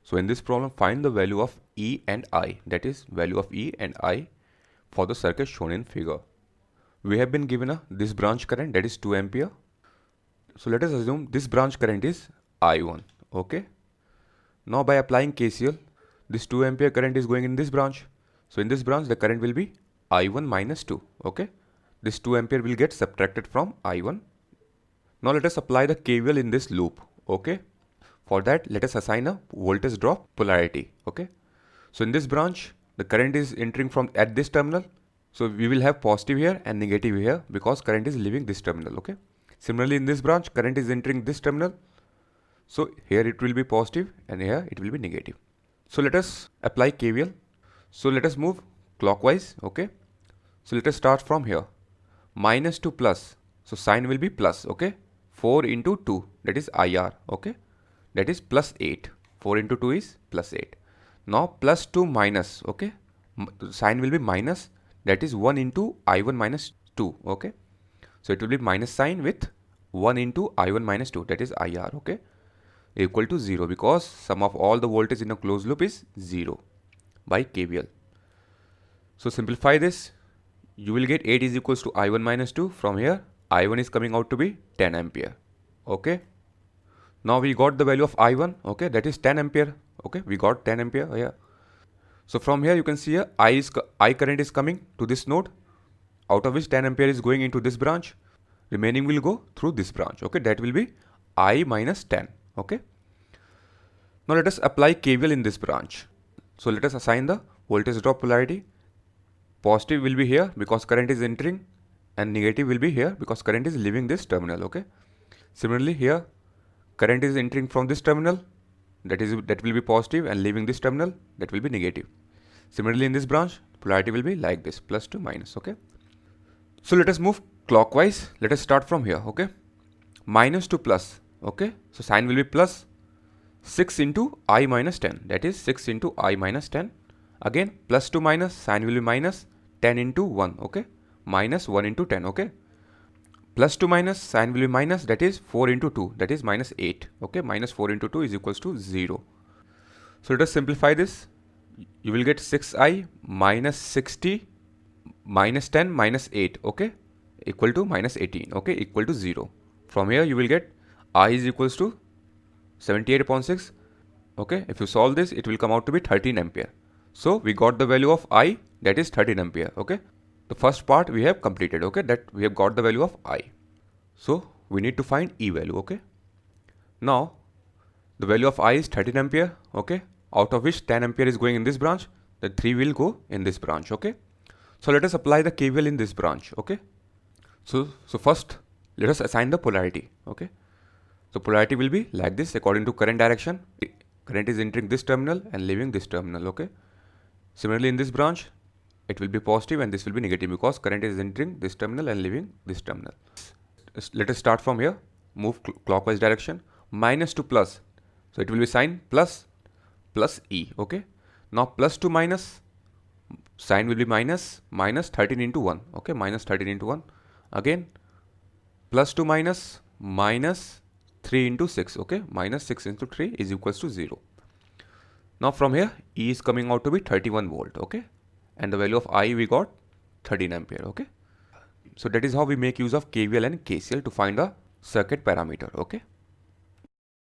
So in this problem, find the value of E and I, that is value of E and I for the circuit shown in figure. We have been given this branch current, that is 2 ampere. So let us assume this branch current is I1. Okay. Now by applying KCL, this 2 ampere current is going in this branch. So in this branch the current will be I1 minus 2. Okay. This 2 ampere will get subtracted from I1. Now let us apply the KVL in this loop. Okay. For that, let us assign a voltage drop polarity. Okay. So in this branch, the current is entering from at this terminal. So we will have positive here and negative here because current is leaving this terminal. Okay. Similarly, in this branch, current is entering this terminal. So here it will be positive and here it will be negative. So let us apply KVL. So let us move clockwise. Okay. So let us start from here. Minus to plus. So sign will be plus. Okay. 4 into 2, that is IR. Okay. That is plus 8. 4 into 2 is plus 8. Now plus to minus. Okay. Sign will be minus. That is 1 into I1 minus 2. Okay. So it will be minus sign with 1 into I1 minus 2. That is IR. Okay. Equal to 0 because sum of all the voltage in a closed loop is 0 by KVL. So simplify this. You will get 8 is equals to I1 minus 2. From here, I1 is coming out to be 10 ampere. Okay. Now we got the value of I1. Okay. That is 10 ampere. Okay. We got 10 ampere here. So from here you can see here I current is coming to this node, out of which 10 ampere is going into this branch. Remaining will go through this branch. Okay. That will be I minus 10. Okay. Now let us apply KVL in this branch. So let us assign the voltage drop polarity. Positive will be here because current is entering, and negative will be here because current is leaving this terminal. Okay. Similarly here current is entering from this terminal, that will be positive, and leaving this terminal, that will be negative. Similarly in this branch polarity will be like this, plus to minus. Okay. So let us move clockwise. Let us start from here. Okay. Minus to plus. Okay. So sign will be plus 6 into I minus 10, that is 6 into I minus 10. Again plus to minus, sign will be minus 10 into 1. Okay. Minus 1 into 10. Okay. Plus to minus, sign will be minus, that is 4 into 2, that is minus 8. Okay. Minus 4 into 2 is equals to 0. So let us simplify this. You will get 6I minus 60 minus 10 minus 8. Okay. Equal to minus 18. Okay. Equal to 0. From here you will get I is equals to 78 upon 6. Okay. If you solve this, it will come out to be 13 ampere. So we got the value of I, that is 13 ampere. Okay. The first part we have completed. Okay. That we have got the value of I. So we need to find E value. Okay. Now the value of I is 13 ampere. Okay. Out of which 10 ampere is going in this branch. The 3 will go in this branch. Okay. So let us apply the KVL in this branch. Okay. So first let us assign the polarity. Okay. So polarity will be like this according to current direction. Current is entering this terminal and leaving this terminal. Okay. Similarly in this branch, it will be positive and this will be negative because current is entering this terminal and leaving this terminal. Let us start from here. Move clockwise direction. Minus to plus. So it will be sign plus E. Okay. Now plus to minus. Sign will be minus 13 into 1. Okay. Minus 13 into 1. Again plus to minus 3 into 6. Okay. Minus 6 into 3 is equals to 0. Now from here E is coming out to be 31 volt. Okay. And the value of I we got 13 ampere. Okay. So that is how we make use of KVL and KCL to find the circuit parameter. Okay.